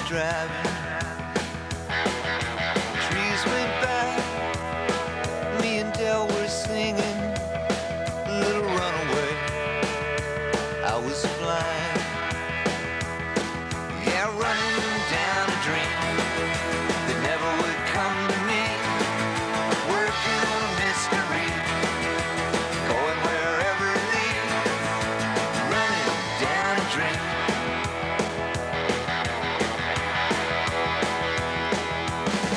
driving. Trees went by. Me and Del were singing Little Runaway. I was flying. Yeah, running down a dream that never would come to me. Working on a mystery, going wherever it leads. Running down a dream.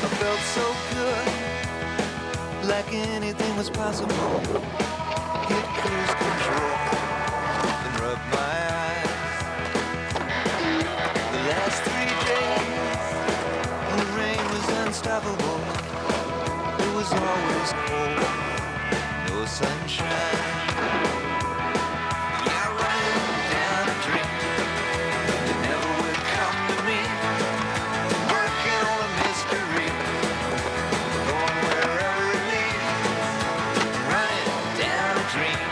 I felt so good, like anything was possible. Hit cruise control and rub my eyes. The last 3 days, the rain was unstoppable. It was always cold, no sunshine. Yeah, running down a dream that never would come to me. Working on a mystery, going wherever it leads. Running down a dream.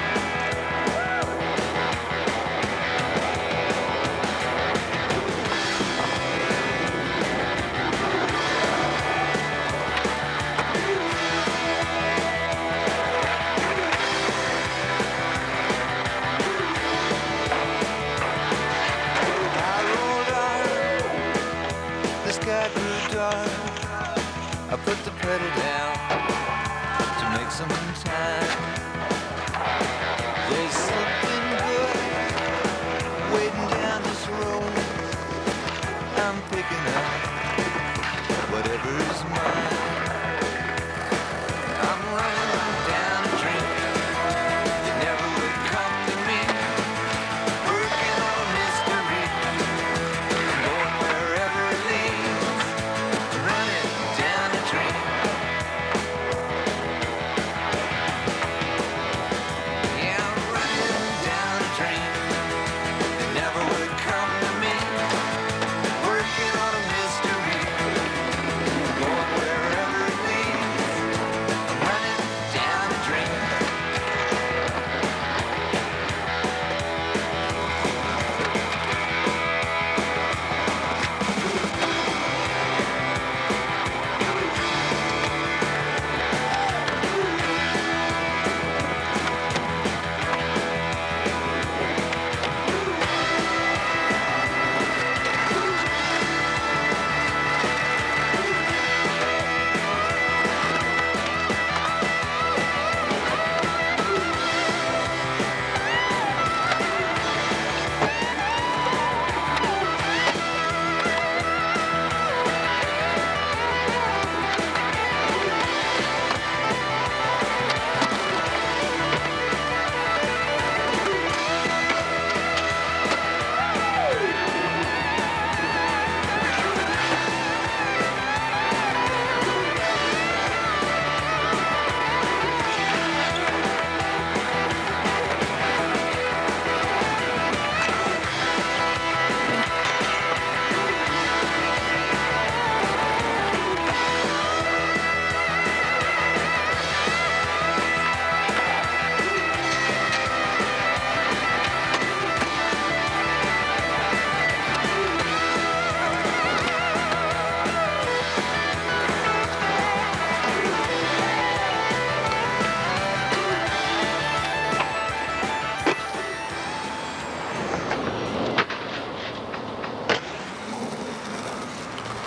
I rolled on, the sky grew dark. I put the pedal down to make some time. There's something good waiting down this road. I'm picking up whatever's mine. I'm running down a dream that never would come to me. Working on a mystery, going wherever it leads. Running down a dream. Yeah, I'm running down a dream that never would come to me. Working on a mystery, going wherever it leads. Running down a dream.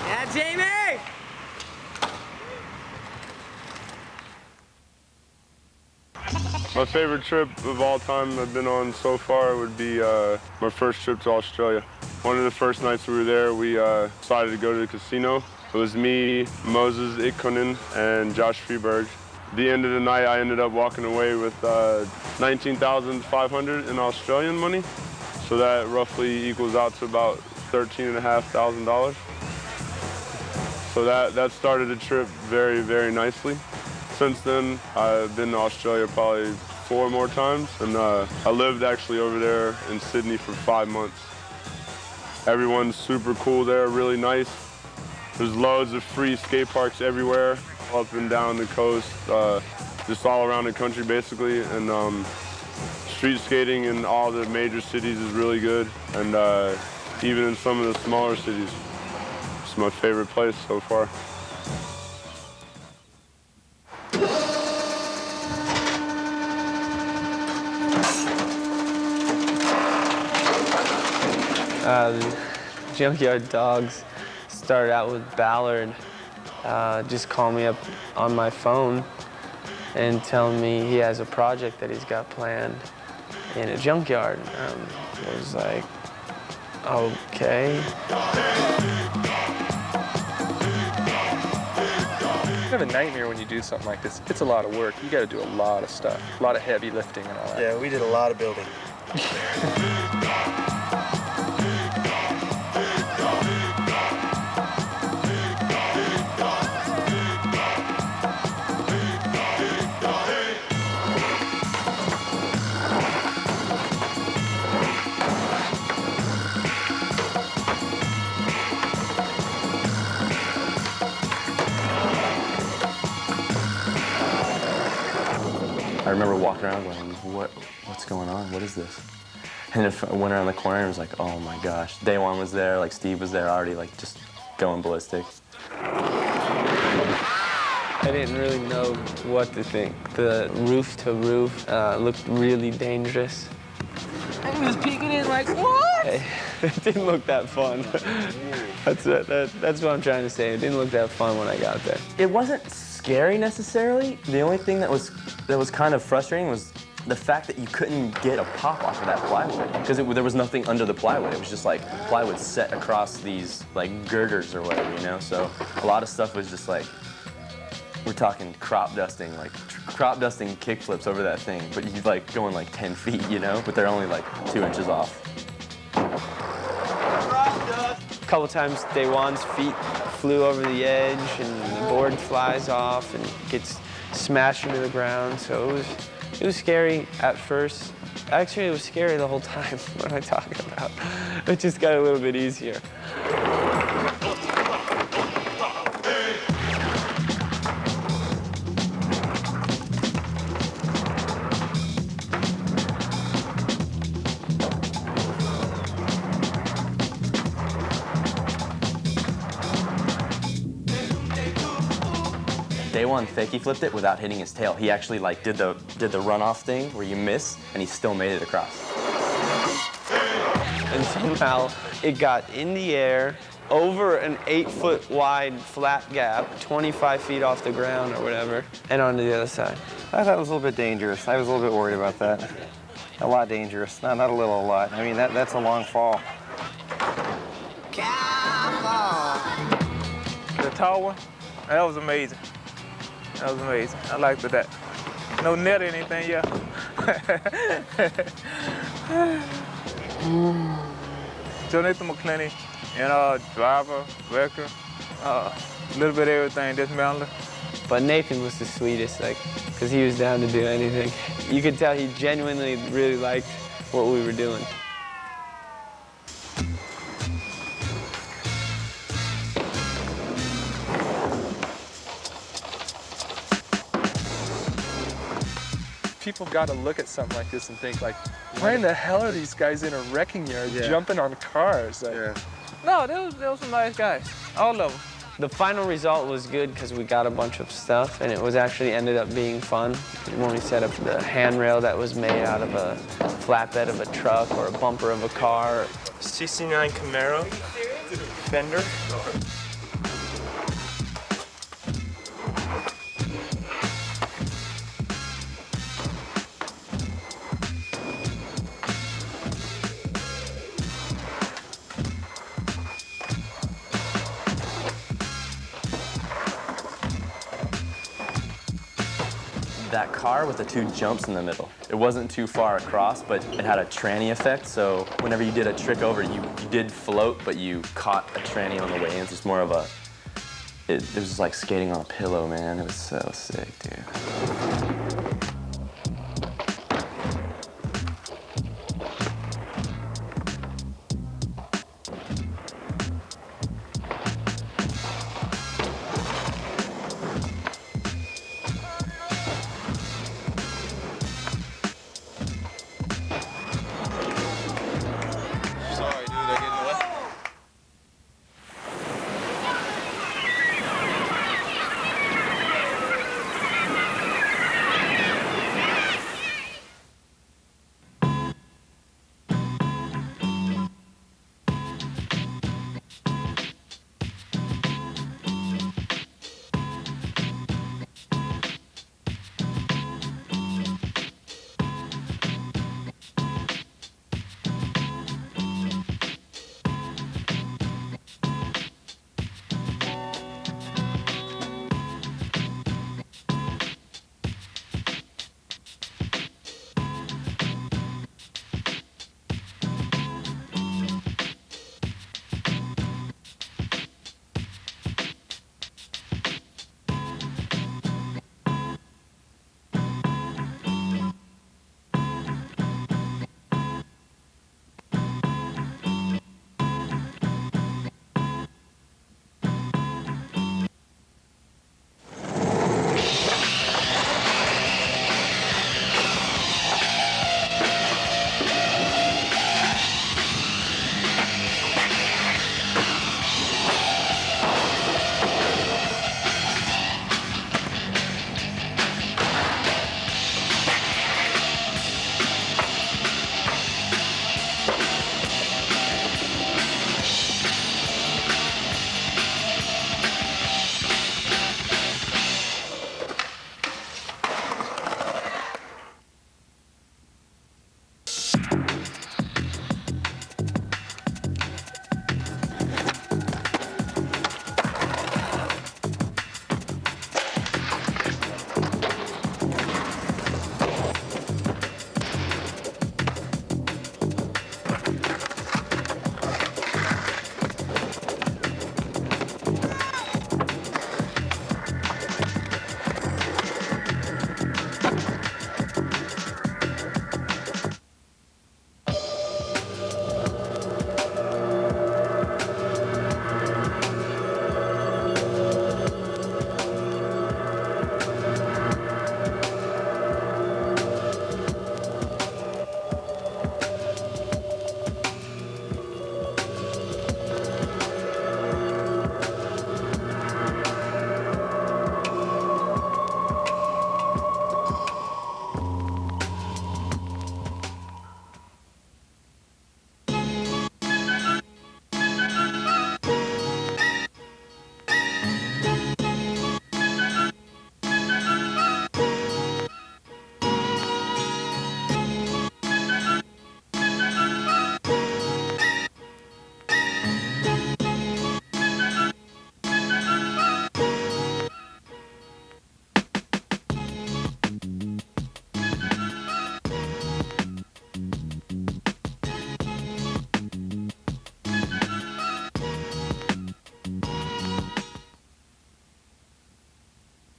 Yeah, Jamie! My favorite trip of all time I've been on so far would be my first trip to Australia. One of the first nights we were there, we decided to go to the casino. It was me, Moses Ikonen, and Josh Freeberg. At the end of the night, I ended up walking away with $19,500 in Australian money. So that roughly equals out to about $13,500. So that started the trip very, very nicely. Since then, I've been to Australia probably 4 more times, and I lived actually over there in Sydney for 5 months. Everyone's super cool there, really nice. There's loads of free skate parks everywhere, up and down the coast, just all around the country basically. And street skating in all the major cities is really good, and even in some of the smaller cities. It's my favorite place so far. The Junkyard Dogs started out with Ballard. Just call me up on my phone and tell me he has a project that he's got planned in a junkyard. It was like, okay. It's kind of a nightmare when you do something like this. It's a lot of work. You got to do a lot of stuff, a lot of heavy lifting and all that. Yeah, we did a lot of building. I remember walking around going, what's going on? What is this? And if I went around the corner and was like, oh my gosh. Daewon was there, like Steve was there already, like just going ballistic. I didn't really know what to think. The roof to roof looked really dangerous. I was peeking in like, what? Hey, it didn't look that fun. That's what I'm trying to say. It didn't look that fun when I got there. It wasn't scary necessarily. The only thing that was kind of frustrating was the fact that you couldn't get a pop off of that plywood because there was nothing under the plywood. It was just like plywood set across these like girders or whatever, you know? So a lot of stuff was just like, we're talking crop dusting, like crop dusting kickflips over that thing, but you like going like 10 feet, you know? But they're only like 2 inches off. A couple times Daewon's feet flew over the edge and the board flies off and gets smashed into the ground. So it was scary at first. Actually, it was scary the whole time. What am I talking about? It just got a little bit easier. Daewon fakey flipped it without hitting his tail. He actually like did the runoff thing where you miss and he still made it across. And somehow it got in the air over an 8-foot wide flat gap, 25 feet off the ground or whatever, and onto the other side. I thought it was a little bit dangerous. I was a little bit worried about that. A lot dangerous. Not a little, a lot. I mean, that's a long fall. The tall one, that was amazing. That was amazing. I liked that. No net or anything, yeah. Jonathan McClenny and driver, wrecker, a little bit of everything, dismantler. But Nathan was the sweetest, like, because he was down to do anything. You could tell he genuinely really liked what we were doing. People got to look at something like this and think like, why in the hell are these guys in a wrecking yard jumping on cars? Like, No, they was some nice guys, all of them. The final result was good because we got a bunch of stuff, and it was actually ended up being fun. When we set up the handrail that was made out of a flatbed of a truck or a bumper of a car. CC9 Camaro, Fender. That car with the 2 jumps in the middle. It wasn't too far across, but it had a tranny effect, so whenever you did a trick over, you did float, but you caught a tranny on the way in. It's just more of a, it was just like skating on a pillow, man. It was so sick, dude.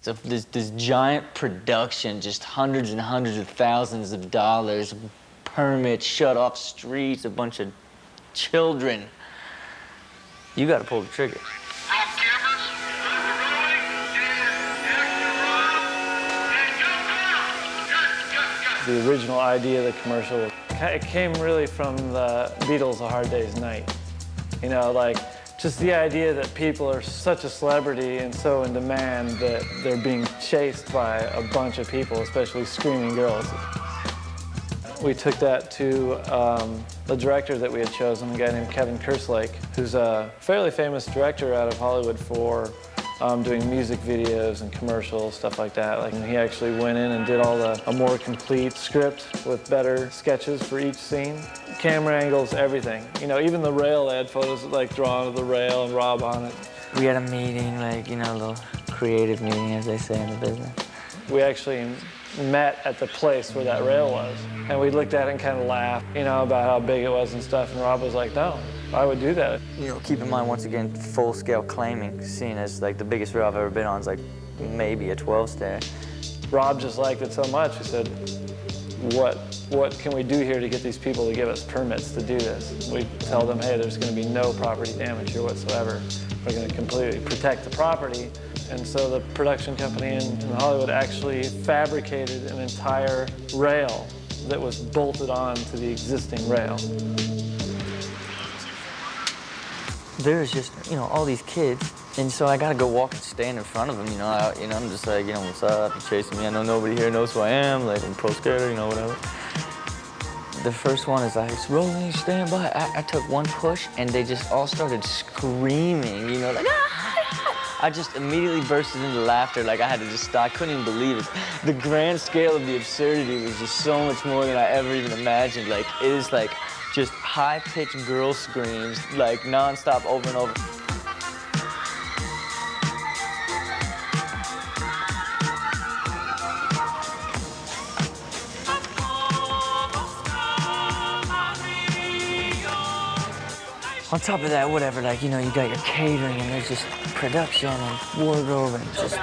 So this giant production, just hundreds and hundreds of thousands of dollars, permits, shut off streets, a bunch of children. You gotta pull the trigger. The original idea of the commercial, it came really from the Beatles' A Hard Day's Night. You know, like, just the idea that people are such a celebrity and so in demand that they're being chased by a bunch of people, especially screaming girls. We took that to the director that we had chosen, a guy named Kevin Kerslake, who's a fairly famous director out of Hollywood for doing music videos and commercials, stuff like that. Like, he actually went in and did a more complete script with better sketches for each scene. Camera angles, everything. You know, even the rail, they had photos like drawn of the rail and Rob on it. We had a meeting, like, you know, a little creative meeting, as they say in the business. We actually met at the place where that rail was, and we looked at it and kind of laughed, you know, about how big it was and stuff, and Rob was like, no, I would do that. You know, keep in mind, once again, full-scale claiming, seen as like the biggest rail I've ever been on is like maybe a 12-stair. Rob just liked it so much, he said, what can we do here to get these people to give us permits to do this? We tell them, hey, there's going to be no property damage here whatsoever. We're going to completely protect the property. And so the production company in Hollywood actually fabricated an entire rail that was bolted on to the existing rail. There's just, you know, all these kids, and so I gotta go walk and stand in front of them, you know. I'm just like, you know, what's up? You're chasing me. I know nobody here knows who I am. Like, I'm pro skater, you know, whatever. The first one is like, rolling, stand by. I took one push, and they just all started screaming, you know, like, ah! I just immediately bursted into laughter. Like, I had to just stop. I couldn't even believe it. The grand scale of the absurdity was just so much more than I ever even imagined. Like, it is like just high-pitched girl screams, like nonstop over and over. On top of that, whatever, like, you know, you got your catering and there's just production and wardrobe and just,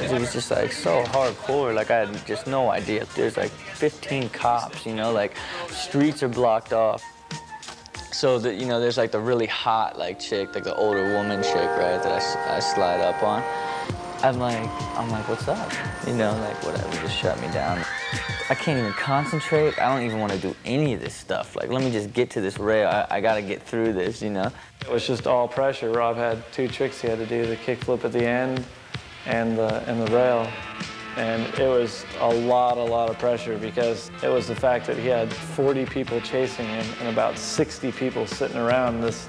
it was just like so hardcore. Like, I had just no idea. There's like 15 cops, you know, like streets are blocked off. So that, you know, there's like the really hot like chick, like the older woman chick, right, that I slide up on. I'm like, what's up? You know, like, whatever, just shut me down. I can't even concentrate. I don't even want to do any of this stuff. Like, let me just get to this rail. I got to get through this, you know? It was just all pressure. Rob had two tricks he had to do, the kickflip at the end and the rail. And it was a lot of pressure because it was the fact that he had 40 people chasing him and about 60 people sitting around this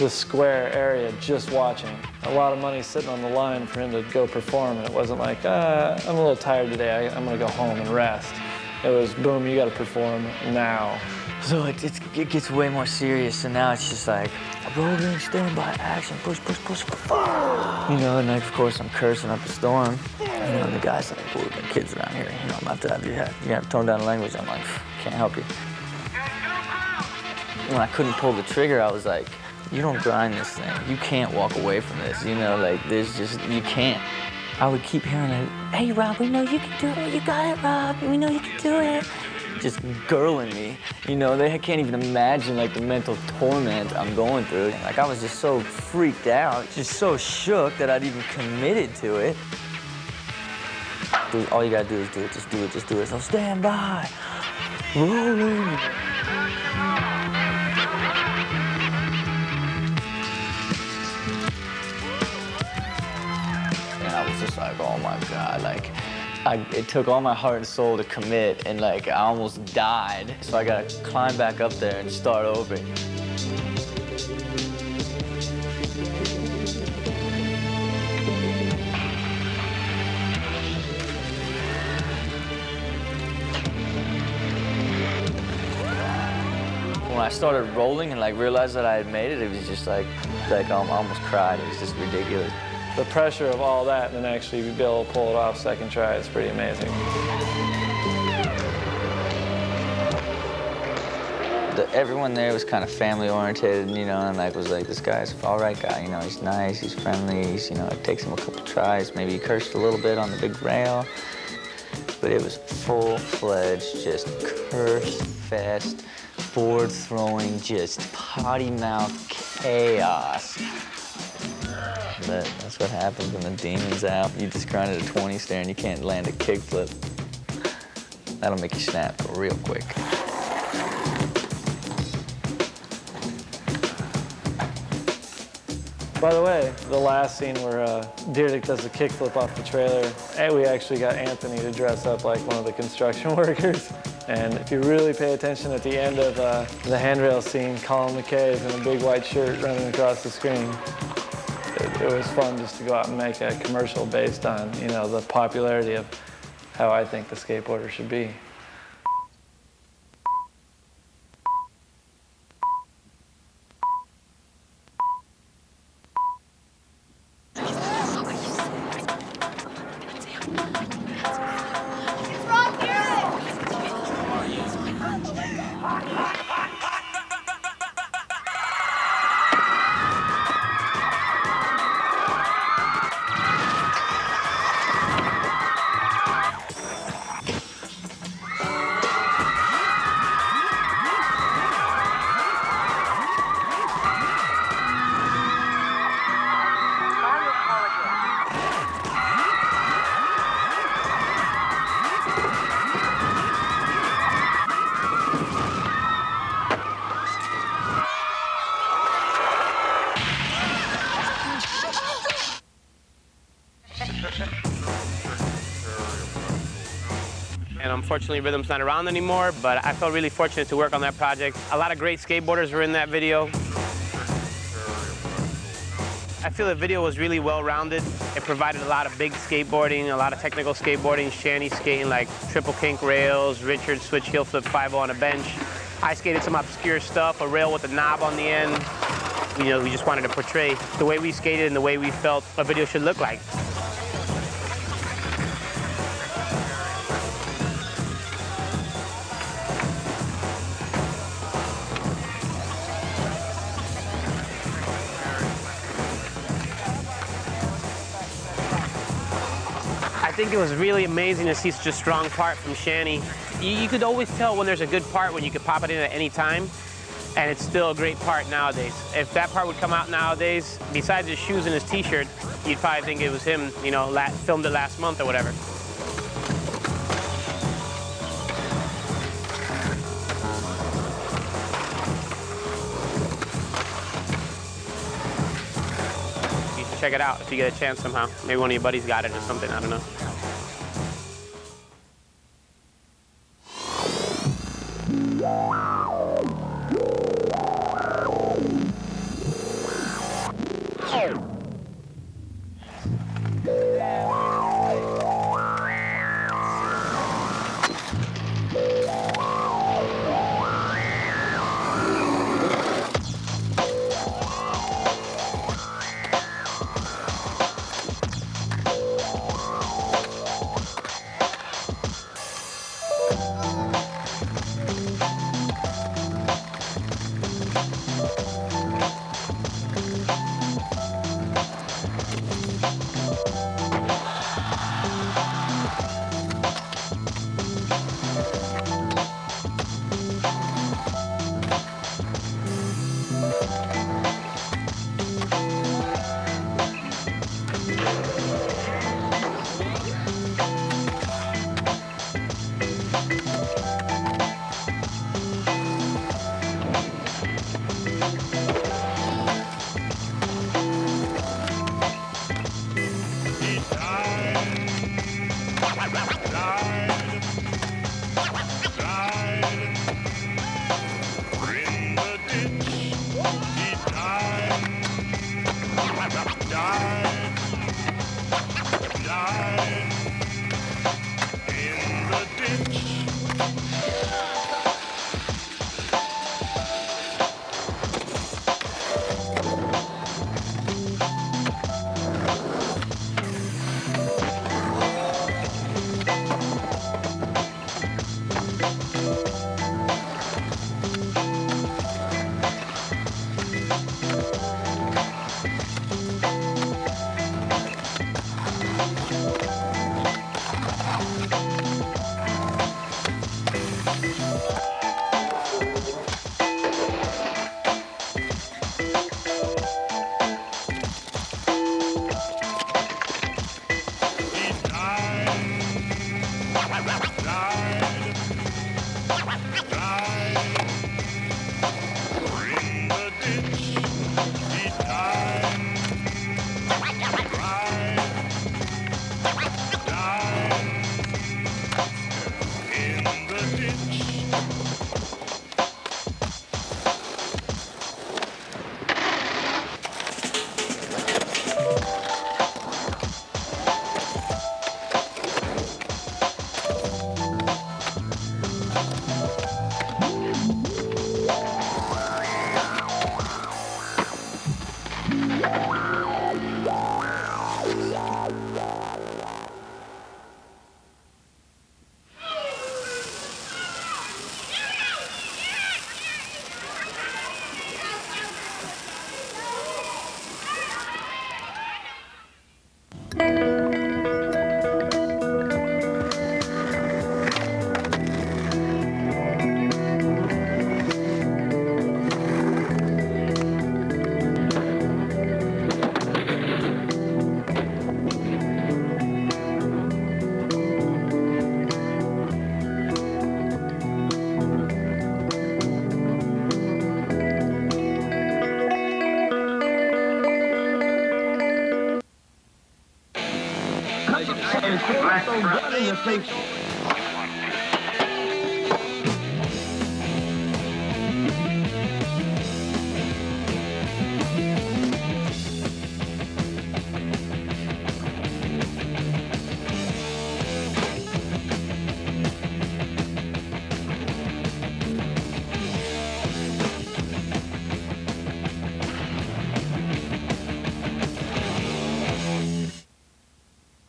square area just watching. A lot of money sitting on the line for him to go perform, and it wasn't like, I'm a little tired today, I'm gonna go home and rest. It was, boom, you gotta perform now. So it gets way more serious, and now it's just like, rolling, stand by, action, push, you know, and like, of course, I'm cursing up a storm. You know, and the guy's like, well, we've got kids around here, you know, I'm gonna have to have you have to tone down the language. I'm like, can't help you. When I couldn't pull the trigger, I was like, you don't grind this thing. You can't walk away from this, you know, like, there's just, you can't. I would keep hearing it, hey, Rob, we know you can do it. You got it, Rob. We know you can do it. Just girling me, you know, they can't even imagine, like, the mental torment I'm going through. Like, I was just so freaked out, just so shook that I'd even committed to it. Dude, all you gotta do is do it, just do it, just do it. So stand by, rolling. I was just like, oh my God, like, it took all my heart and soul to commit, and like, I almost died. So I gotta climb back up there and start over. When I started rolling and like realized that I had made it, it was just like I almost cried. It was just ridiculous. The pressure of all that and then actually be able to pull it off second try is pretty amazing. everyone there was kind of family oriented, you know, and like was like, this guy's an all right guy, you know, he's nice, he's friendly, he's, you know, it takes him a couple tries, maybe he cursed a little bit on the big rail, but it was full-fledged, just curse fest, board throwing, just potty mouth chaos. But that's what happens when the demon's out. You just grind at a 20 stair and you can't land a kickflip. That'll make you snap real quick. By the way, the last scene where Dyrdek does the kickflip off the trailer, and we actually got Anthony to dress up like one of the construction workers. And if you really pay attention at the end of the handrail scene, Colin McKay is in a big white shirt running across the screen. It was fun just to go out and make a commercial based on, you know, the popularity of how I think the skateboarder should be. And unfortunately, Rhythm's not around anymore, but I felt really fortunate to work on that project. A lot of great skateboarders were in that video. I feel the video was really well-rounded. It provided a lot of big skateboarding, a lot of technical skateboarding, Shanny skating like triple kink rails, Richard switch heel flip 5-0 on a bench. I skated some obscure stuff, a rail with a knob on the end. You know, we just wanted to portray the way we skated and the way we felt a video should look like. I think it was really amazing to see such a strong part from Shanny. You could always tell when there's a good part when you could pop it in at any time, and it's still a great part nowadays. If that part would come out nowadays, besides his shoes and his t-shirt, you'd probably think it was him, you know, filmed it last month or whatever. You should check it out if you get a chance somehow. Maybe one of your buddies got it or something, I don't know.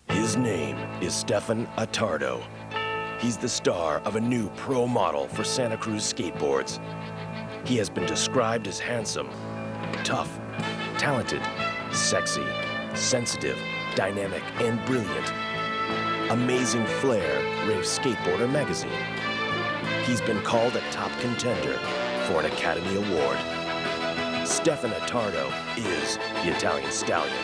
His name is Stefan Attardo. He's the star of a new pro model for Santa Cruz skateboards. He has been described as handsome, tough, talented, sexy, sensitive, dynamic, and brilliant. Amazing Flair raves Skateboarder magazine. He's been called a top contender for an Academy Award. Stefan Attardo is the Italian Stallion.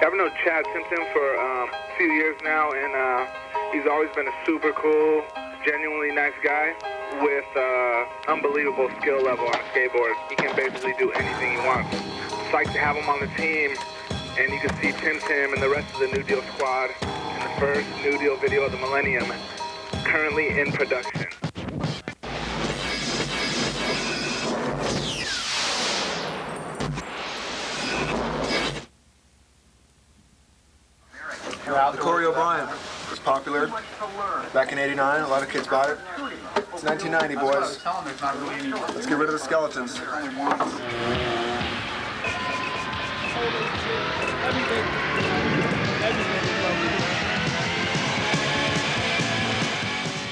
I've known Chad Simpson for a few years now, and he's always been a super cool, genuinely nice guy with unbelievable skill level on a skateboard. He can basically do anything he wants. Psyched to have him on the team, and you can see Tim Tim and the rest of the New Deal squad in the first New Deal video of the millennium, currently in production. The Corey O'Brien was popular back in '89. A lot of kids bought it. It's 1990, boys. Let's get rid of the skeletons.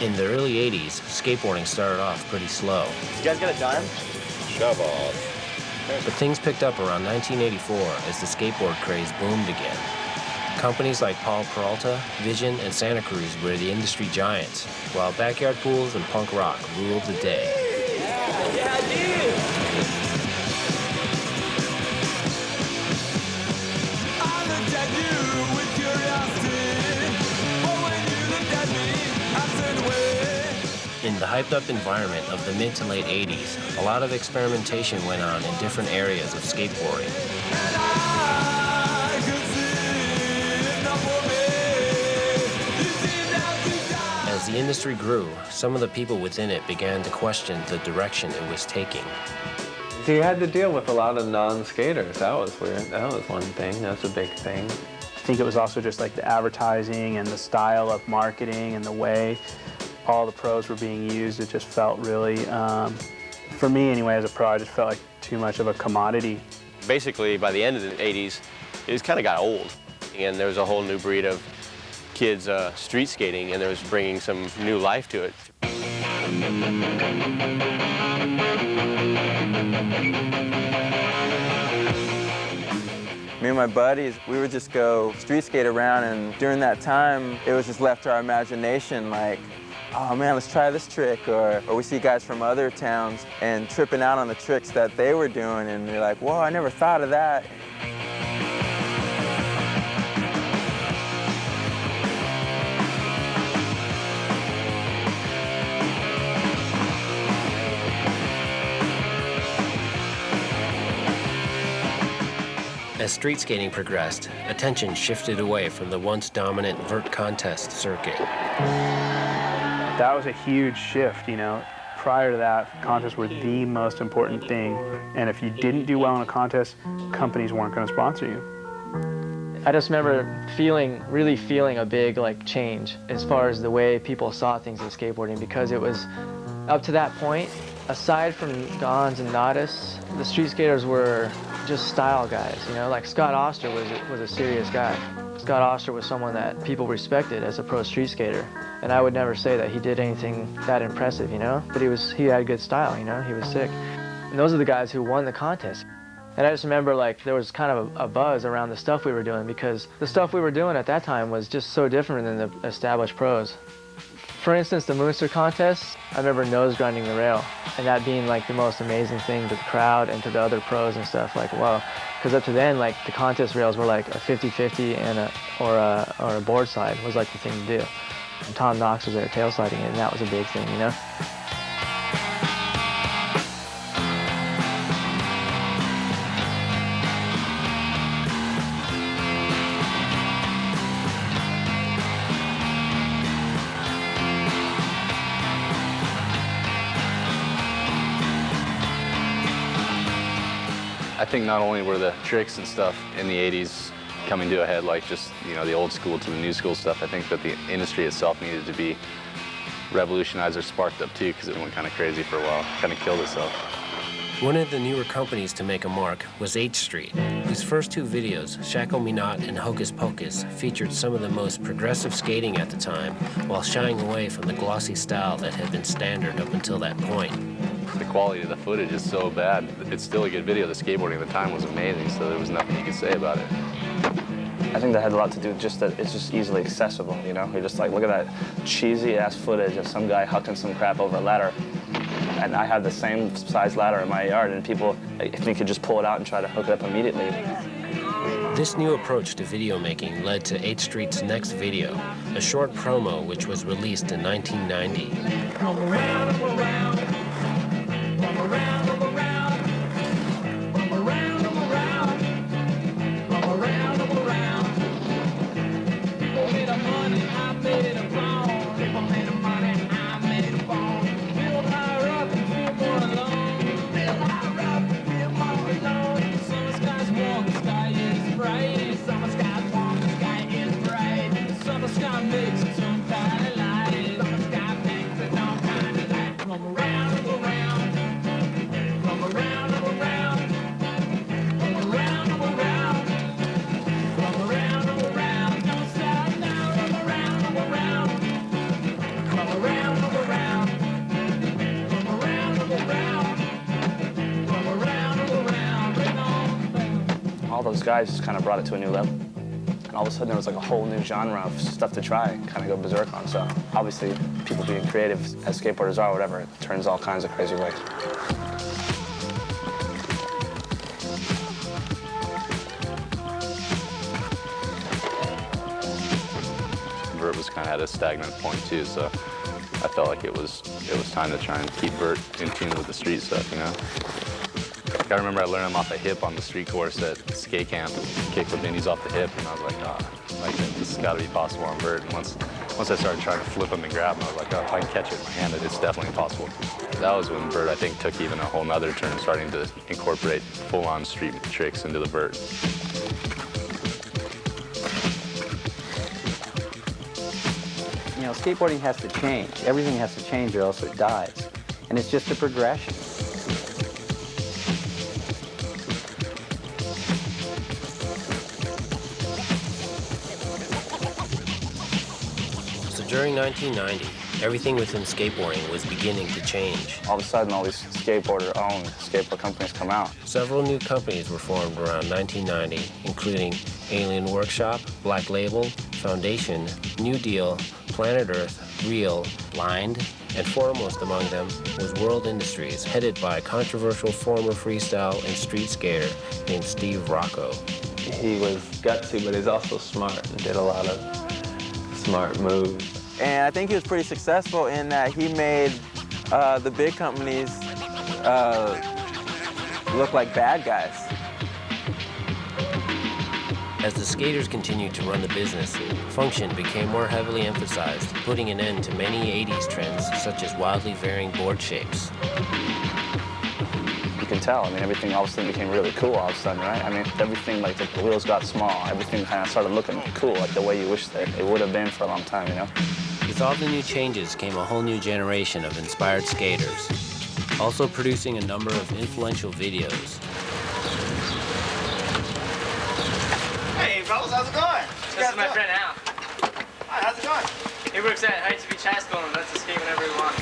In the early 80s, skateboarding started off pretty slow. You guys got a dime? Shove off. But things picked up around 1984 as the skateboard craze boomed again. Companies like Paul Peralta, Vision, and Santa Cruz were the industry giants, while backyard pools and punk rock ruled the day. In the hyped-up environment of the mid to late 80s, a lot of experimentation went on in different areas of skateboarding. As the industry grew, some of the people within it began to question the direction it was taking. So you had to deal with a lot of non-skaters. That was weird. That was one thing. That's a big thing. I think it was also just like the advertising and the style of marketing and the way all the pros were being used. It just felt really, for me anyway, as a pro, I just felt like too much of a commodity. Basically, by the end of the 80s, it just kind of got old. And there was a whole new breed of kids street skating, and there was bringing some new life to it. Me and my buddies, we would just go street skate around, and during that time, it was just left to our imagination, like, oh man, let's try this trick, or we see guys from other towns and tripping out on the tricks that they were doing, and you're like, whoa, I never thought of that. As street skating progressed, attention shifted away from the once dominant vert contest circuit. That was a huge shift, you know. Prior to that, contests were the most important thing. And if you didn't do well in a contest, companies weren't going to sponsor you. I just remember really feeling a big change as far as the way people saw things in skateboarding, because it was up to that point, aside from Gons and Nodis, the street skaters were just style guys, you know, like Scott Oster was a serious guy. Scott Oster was someone that people respected as a pro street skater, and I would never say that he did anything that impressive, you know, but he had good style, you know, he was sick. And those are the guys who won the contest. And I just remember there was kind of a buzz around the stuff we were doing, because the stuff we were doing at that time was just so different than the established pros. For instance, the Moonster contest, I remember nose grinding the rail, and that being the most amazing thing to the crowd and to the other pros and stuff, wow. Because up to then, the contest rails were a 50-50 and or a board slide was the thing to do. And Tom Knox was there tail sliding it, and that was a big thing, you know? I think not only were the tricks and stuff in the 80s coming to a head, the old school to the new school stuff, I think that the industry itself needed to be revolutionized or sparked up too, because it went kind of crazy for a while, kind of killed itself. One of the newer companies to make a mark was 8th Street, whose first two videos, Shackle Me Not and Hocus Pocus, featured some of the most progressive skating at the time, while shying away from the glossy style that had been standard up until that point. The quality of the footage is so bad. It's still a good video. The skateboarding at the time was amazing, so there was nothing you could say about it. I think that had a lot to do with just that it's just easily accessible, you know? You're just look at that cheesy-ass footage of some guy hucking some crap over a ladder. And I had the same size ladder in my yard, and people, if you could just pull it out and try to hook it up immediately. This new approach to video making led to 8th Street's next video, a short promo which was released in 1990. Come around, come around. Come around, come around. Come around, come around. Come around, come around. People made the money, I made a phone. People made the money, I made a phone. Build higher up and feel more alone. Build higher up and feel more alone. Summer skies warm, the sky is bright. Summer skies warm, the sky is bright. Summer sky makes it some kind of light. Summer sky makes it some kind of light. Come around, come around. Come around, come around. Come around, come around. Come around, come around. Don't stop now. Come around, come around. Come around, come around. Come around, come around. Come around, come around. Bring on. All those guys just kind of brought it to a new level. And all of a sudden there was like a whole new genre of stuff to try and kind of go berserk on. So obviously people being creative as skateboarders are, whatever, it turns all kinds of crazy ways. Vert was kind of at a stagnant point too, so I felt like it was time to try and keep Vert in tune with the street stuff, you know? I remember I learned him off the hip on the street course at skate camp, kick the minis off the hip, and I was like, like this has got to be possible on Vert. And once I started trying to flip him and grab him, I was like, oh, if I can catch it in my hand, it's definitely possible. That was when Vert, I think, took even a whole nother turn, starting to incorporate full-on street tricks into the Vert. You know, skateboarding has to change. Everything has to change or else it dies. And it's just a progression. So during 1990, everything within skateboarding was beginning to change. All of a sudden, all these skateboarder-owned skateboard companies come out. Several new companies were formed around 1990, including Alien Workshop, Black Label, Foundation, New Deal, Planet Earth, Real, Blind, and foremost among them was World Industries, headed by a controversial former freestyle and street skater named Steve Rocco. He was gutsy, but he's also smart and did a lot of smart moves. And I think he was pretty successful in that he made the big companies look like bad guys. As the skaters continued to run the business, function became more heavily emphasized, putting an end to many 80s trends such as wildly varying board shapes. You can tell, I mean, everything all of a sudden became really cool all of a sudden, right? I mean, everything, like the wheels got small, everything kind of started looking cool, like the way you wish that it would have been for a long time, you know? With all the new changes came a whole new generation of inspired skaters, also producing a number of influential videos. Hey, fellas, how's it going? This is my friend Al. Hi, how's it going? He works at Heights Beach High School and lets us skate whenever we want.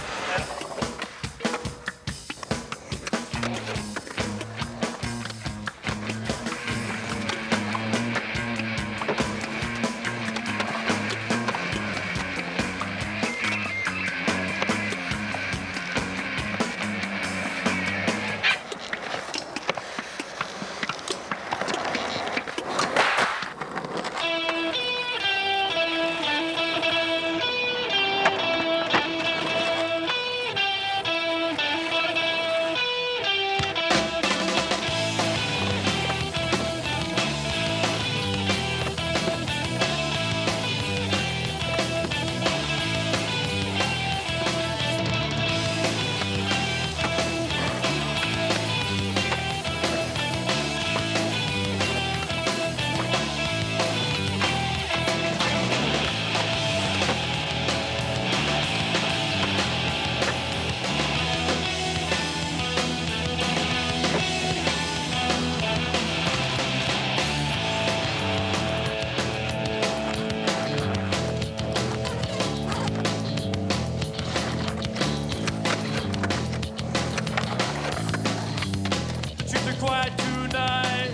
quiet tonight,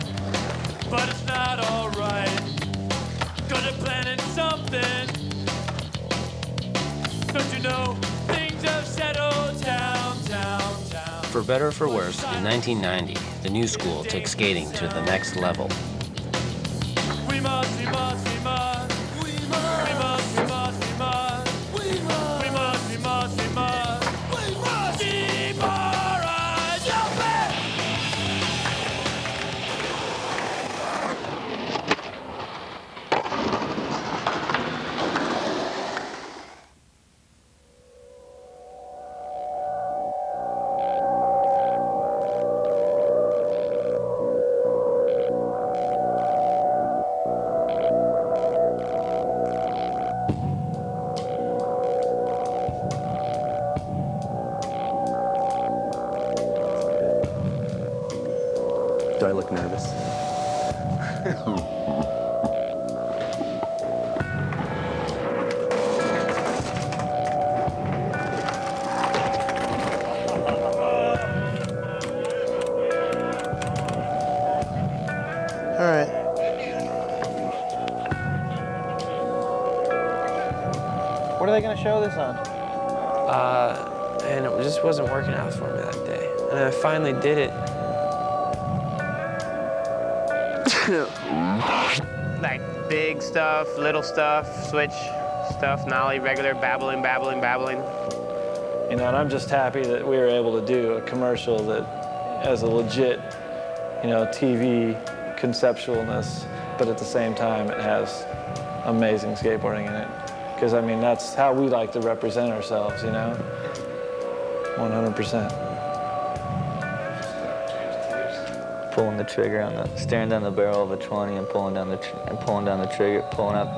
but it's not alright. Cause they're planning something. Don't you know, things have settled down. For better or for worse, in 1990, the new school took skating to the next level. We must. Keep our eyes open! Do I look nervous? All right. they going to show this on? And it just wasn't working out for me that day. And I finally did it. Like big stuff, little stuff, switch stuff, nollie, regular, babbling. You know, and I'm just happy that we were able to do a commercial that has a legit, you know, TV conceptualness, but at the same time it has amazing skateboarding in it. Because, I mean, that's how we like to represent ourselves, you know? 100%. Pulling the trigger on the, staring down the barrel of a 20 and pulling down the trigger, pulling up